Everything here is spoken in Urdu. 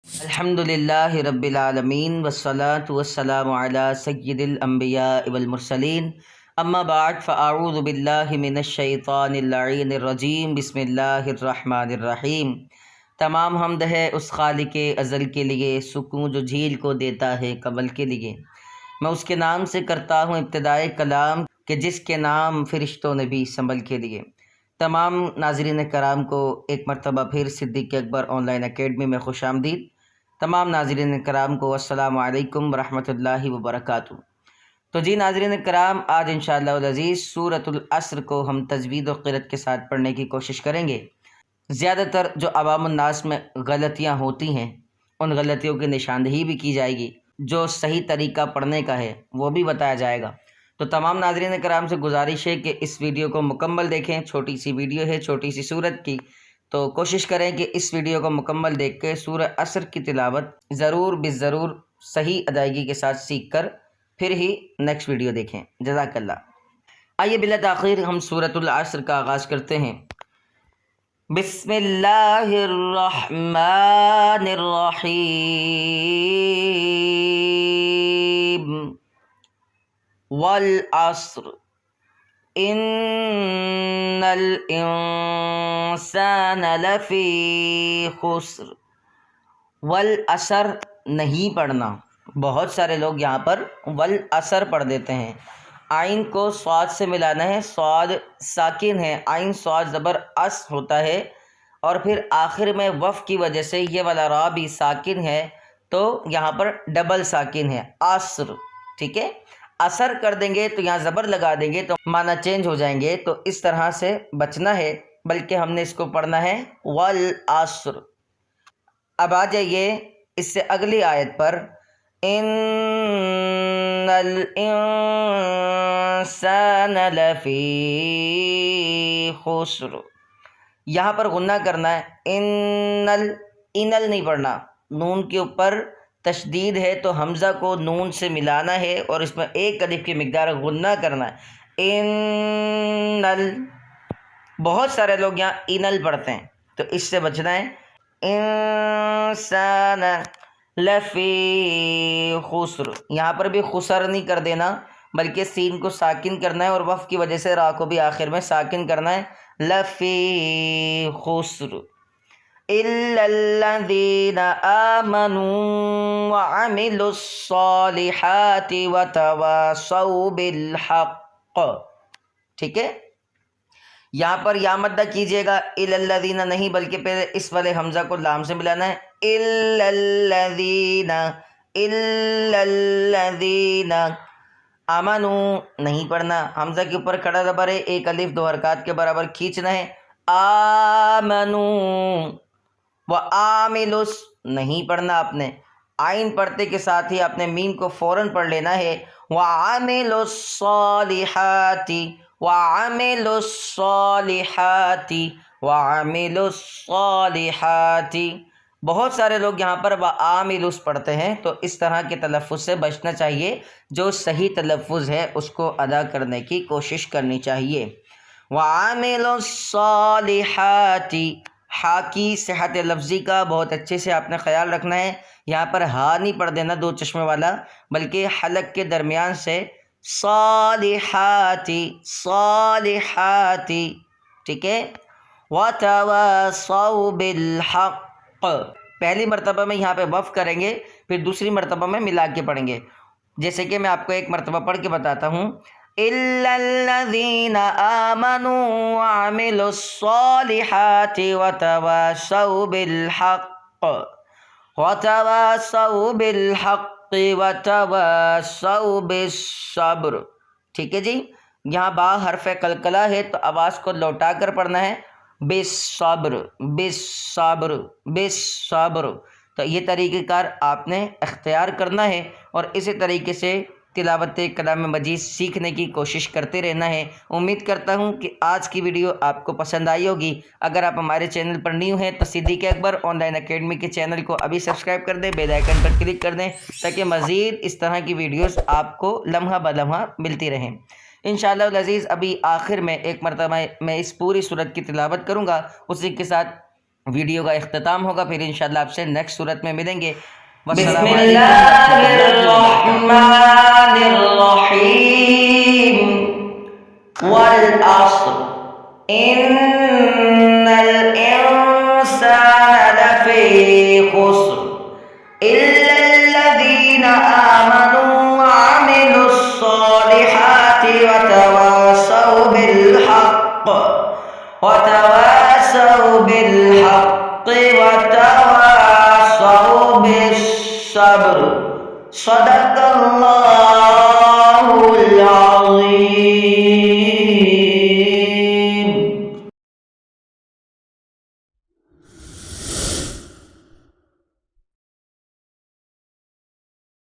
الحمدللہ رب العالمین والصلاة والسلام علی سید الانبیاء والمرسلین اما بعد فاعوذ باللہ من الشیطان اللعین الرجیم بسم اللہ الرحمن الرحیم۔ تمام حمد ہے اس خالق ازل کے لیے، سکون جو جھیل کو دیتا ہے کمل کے لیے۔ میں اس کے نام سے کرتا ہوں ابتدائے کلام کہ جس کے نام فرشتوں نے بھی سنبھل کے لیے۔ تمام ناظرین کرام کو ایک مرتبہ پھر صدیق اکبر آن لائن اکیڈمی میں خوش آمدید۔ تمام ناظرین کرام کو السلام علیکم ورحمۃ اللہ وبرکاتہ۔ تو جی ناظرین کرام، آج انشاءاللہ العزیز سورۃ العصر کو ہم تجوید و قرأت کے ساتھ پڑھنے کی کوشش کریں گے۔ زیادہ تر جو عوام الناس میں غلطیاں ہوتی ہیں ان غلطیوں کی نشاندہی بھی کی جائے گی، جو صحیح طریقہ پڑھنے کا ہے وہ بھی بتایا جائے گا۔ تو تمام ناظرین کرام سے گزارش ہے کہ اس ویڈیو کو مکمل دیکھیں۔ چھوٹی سی ویڈیو ہے، چھوٹی سی سورت کی، تو کوشش کریں کہ اس ویڈیو کو مکمل دیکھ کے سورہ عصر کی تلاوت ضرور بالضرور صحیح ادائیگی کے ساتھ سیکھ کر پھر ہی نیکسٹ ویڈیو دیکھیں۔ جزاک اللہ۔ آئیے بلا تاخیر ہم سورۃ العصر کا آغاز کرتے ہیں۔ بسم اللہ الرحمن الرحیم۔ والعصر ان الانسان لفی خسر۔ والعصر نہیں پڑھنا، بہت سارے لوگ یہاں پر والعصر پڑھ دیتے ہیں۔ عین کو صاد سے ملانا ہے، صاد ساکن ہے، عین صاد زبر اس ہوتا ہے، اور پھر آخر میں وف کی وجہ سے یہ والا را بھی ساکن ہے، تو یہاں پر ڈبل ساکن ہے، عصر۔ ٹھیک ہے، اثر کر دیں گے تو یہاں زبر لگا دیں گے تو معنی چینج ہو جائیں گے، تو اس طرح سے بچنا ہے، بلکہ ہم نے اس کو پڑھنا ہے والعصر۔ اب آ جائیے اس سے اگلی آیت پر، ان الانسان لفی خسر۔ یہاں پر غنہ کرنا ہے، انل نہیں پڑھنا، نون کے اوپر تشدید ہے تو حمزہ کو نون سے ملانا ہے اور اس میں ایک الف کی مقدار غنہ کرنا ہے، انل۔ بہت سارے لوگ یہاں انل پڑھتے ہیں تو اس سے بچنا ہے، انسان لفی خسر۔ یہاں پر بھی خسر نہیں کر دینا، بلکہ سین کو ساکن کرنا ہے اور وف کی وجہ سے را کو بھی آخر میں ساکن کرنا ہے، لفی خسر الا الذین آمنوا وعملوا الصالحات وتواصوا بالحق۔ ٹھیک ہے، یہاں پر یا مدہ کیجیے گا، الا الذین نہیں، بلکہ پہلے اس والے حمزہ کو لام سے ملانا ہے، الا الذین آمنوا نہیں پڑھنا، حمزہ کے اوپر کھڑا زبر ہے، ایک الف دو حرکات کے برابر کھینچنا ہے، آمنوا وعاملوا نہیں پڑھنا آپ نے، عین پڑھتے کے ساتھ ہی آپ نے میم کو فوراً پڑھ لینا ہے، وعاملوا الصالحات وعاملوا الصالحات وعاملوا الصالحات۔ بہت سارے لوگ یہاں پر وعاملوا پڑھتے ہیں، تو اس طرح کے تلفظ سے بچنا چاہیے، جو صحیح تلفظ ہے اس کو ادا کرنے کی کوشش کرنی چاہیے۔ وعاملوا الصالحات، ہا کی صحت لفظی کا بہت اچھے سے آپ نے خیال رکھنا ہے، یہاں پر ہا نہیں پڑھ دینا دو چشمے والا، بلکہ حلق کے درمیان سے صالحات صالحات۔ ٹھیک ہے، وتواصوا بالحق، پہلی مرتبہ میں یہاں پہ وف کریں گے، پھر دوسری مرتبہ میں ملا کے پڑھیں گے، جیسے کہ میں آپ کو ایک مرتبہ پڑھ کے بتاتا ہوں، الا الذین آمنوا وعملوا الصالحات وتواصوا بالحق وتواصوا بالحق وتواصوا بالصبر۔ ٹھیک ہے جی، یہاں با حرف قلقلہ ہے تو آواز کو لوٹا کر پڑھنا ہے، بالصبر بالصبر بالصبر۔ تو یہ طریقہ کار آپ نے اختیار کرنا ہے اور اسی طریقے سے تلاوت کلام مجید سیکھنے کی کوشش کرتے رہنا ہے۔ امید کرتا ہوں کہ آج کی ویڈیو آپ کو پسند آئی ہوگی۔ اگر آپ ہمارے چینل پر نیو ہیں تو صدیق اکبر آن لائن اکیڈمی کے چینل کو ابھی سبسکرائب کر دیں، بیل آئیکن پر کلک کر دیں تاکہ مزید اس طرح کی ویڈیوز آپ کو لمحہ بلمحہ ملتی رہیں۔ انشاءاللہ العزیز ابھی آخر میں ایک مرتبہ میں اس پوری سورت کی تلاوت کروں گا، اسی کے ساتھ ویڈیو کا اختتام ہوگا، پھر انشاءاللہ آپ سے نیکسٹ صورت میں ملیں گے۔ بسم اللہ الرحمن الرحیم والعصر ان الانسان لفی خسر الا الذین آمنوا وعملوا الصالحات وتواصوا بالحق وتواصوا بالصبر صدق